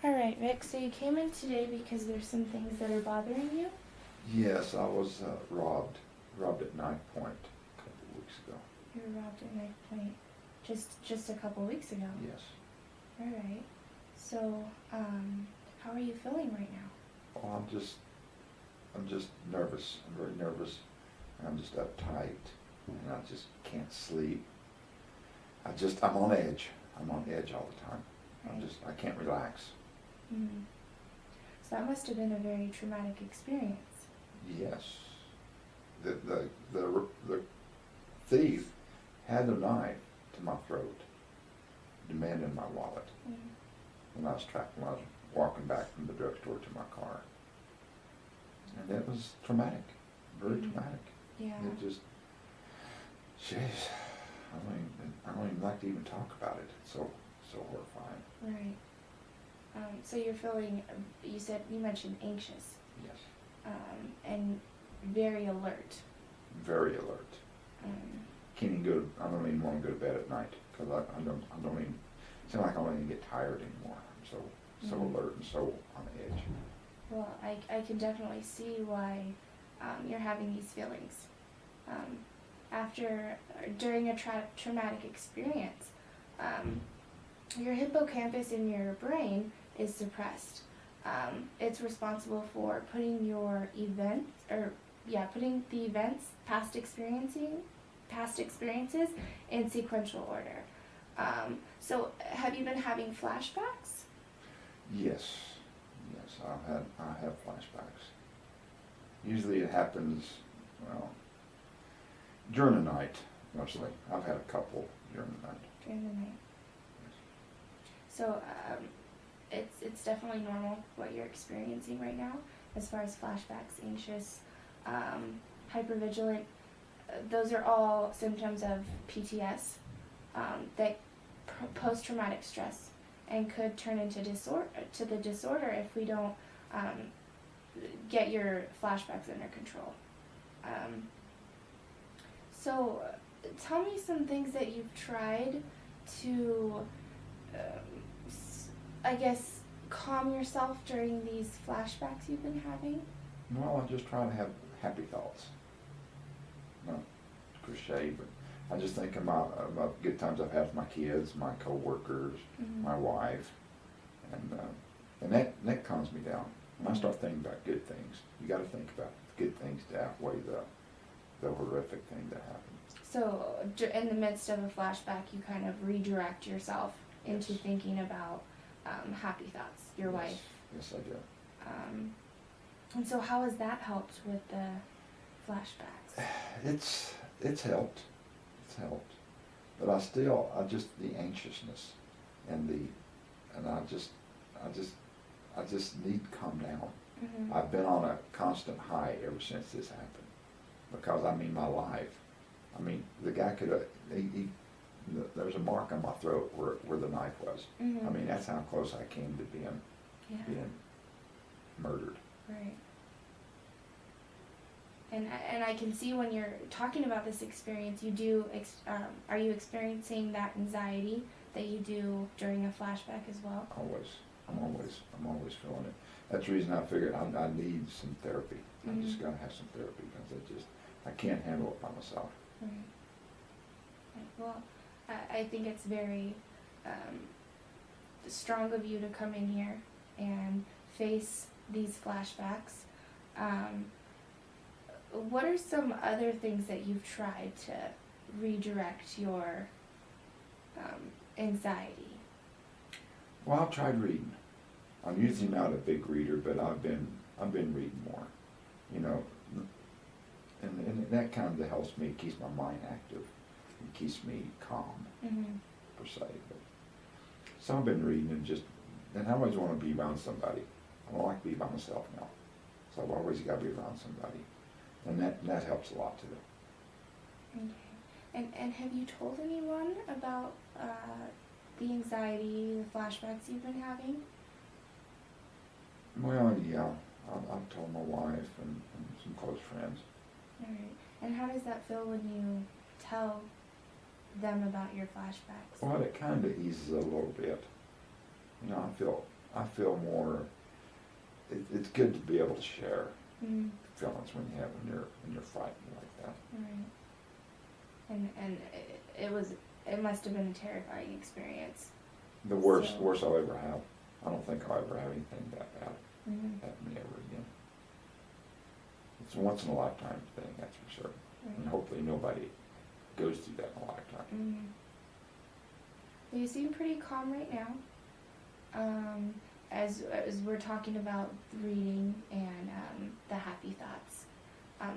All right, Vic, so you came in today because there's some things that are bothering you? Yes, I was robbed at Knife Point a couple of weeks ago. You were robbed at knife point just a couple weeks ago. Yes. All right. So, how are you feeling right now? Oh, I'm just nervous. I'm very nervous. I'm just uptight, and I just can't sleep. I'm on edge. I'm on edge all the time. Right. I can't relax. Mm. So that must have been a very traumatic experience. Yes. The thief had a knife to my throat, demanding my wallet. Mm. When I was walking back from the drugstore to my car. And it was traumatic, very traumatic. Yeah. It just, jeez, I don't even like to even talk about it. It's so horrifying. Right. So you're feeling, you mentioned anxious, Yes, and very alert. very alert. Um, I don't even want to go to bed at night because I don't even, it seems like I don't even get tired anymore. I'm so alert and so on edge. well, I can definitely see why you're having these feelings. During a traumatic experience, your hippocampus in your brain is suppressed. It's responsible for putting putting the events, past experiences in sequential order. So have you been having flashbacks? Yes, I have flashbacks. Usually it happens, well, during the night, mostly. I've had a couple during the night. During the night. So it's definitely normal what you're experiencing right now as far as flashbacks, anxious, hypervigilant. Those are all symptoms of PTS that post-traumatic stress, and could turn into the disorder if we don't get your flashbacks under control. So tell me some things that you've tried to I guess, calm yourself during these flashbacks you've been having? Well, I just try to have happy thoughts. Not cliche, but I just think about good times I've had with my kids, my coworkers, my wife, and that calms me down. When I start thinking about good things, you got to think about good things to outweigh the horrific thing that happened. So, in the midst of a flashback, you kind of redirect yourself into thinking about happy thoughts, your wife. Yes, I do. And so how has that helped with the flashbacks? It's helped. It's helped. But I just, the anxiousness and I just need to calm down. Mm-hmm. I've been on a constant high ever since this happened. Because, my life, the guy could have, there's a mark on my throat where the knife was. Mm-hmm. That's how close I came to being murdered. Right. And I can see when you're talking about this experience, are you experiencing that anxiety that you do during a flashback as well? Always. I'm always feeling it. That's the reason I figured I need some therapy. I just gotta have some therapy because I can't handle it by myself. Right. Well, I think it's very strong of you to come in here and face these flashbacks. What are some other things that you've tried to redirect your anxiety? Well, I've tried reading. I'm usually not a big reader, but I've been reading more. And that kind of helps me, keeps my mind active. It keeps me calm, per se. But, so I've been reading and I always want to be around somebody. I don't like to be by myself now. So I've always got to be around somebody. And that helps a lot too. Okay. And have you told anyone about the anxiety, the flashbacks you've been having? Well, yeah. I've told my wife and some close friends. All right. And how does that feel when you tell them about your flashbacks? Well, it kind of eases a little bit. I feel more, it's good to be able to share Mm-hmm. feelings when you have, when you're fighting like that. Right. And it must have been a terrifying experience. The worst So- I'll ever have. I don't think I'll ever have anything that bad Mm-hmm. happen to me ever again. It's a once in a lifetime thing, that's for sure. And Right. hopefully nobody goes through that in a lifetime. Mm-hmm. Well, you seem pretty calm right now. As we're talking about reading and the happy thoughts.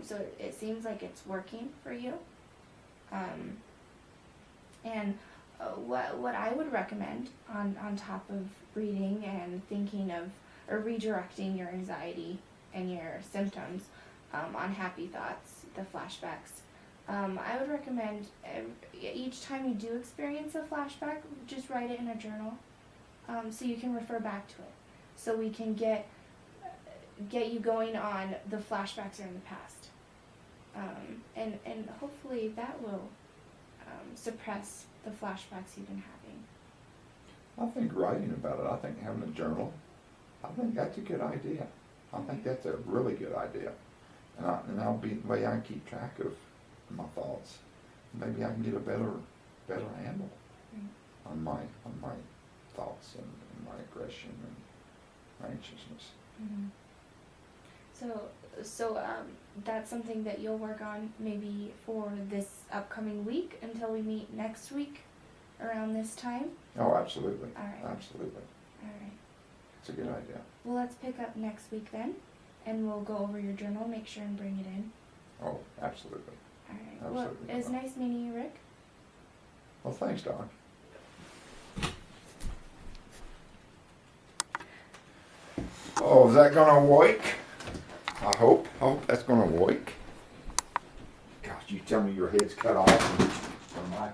So it seems like it's working for you. And what I would recommend on top of reading and thinking of or redirecting your anxiety and your symptoms on happy thoughts, the flashbacks, I would recommend each time you do experience a flashback, just write it in a journal, so you can refer back to it, so we can get you going on the flashbacks that are in the past, and hopefully that will suppress the flashbacks you've been having. I think writing about it, I think having a journal, I think that's a good idea. I think that's a really good idea. And I'll be the way I keep track of my thoughts. Maybe I can get a better handle Right. on my thoughts and my aggression and my anxiousness. Mm-hmm. So that's something that you'll work on maybe for this upcoming week until we meet next week around this time? Oh, absolutely. All right. Absolutely. All right. It's a good idea. Well, let's pick up next week then, and we'll go over your journal, make sure and bring it in. Oh, absolutely. All right. Absolutely. Well, it was nice meeting you, Rick. Well, thanks, Doc. Oh, is that gonna work? I hope that's gonna work. Gosh, you tell me your head's cut off and my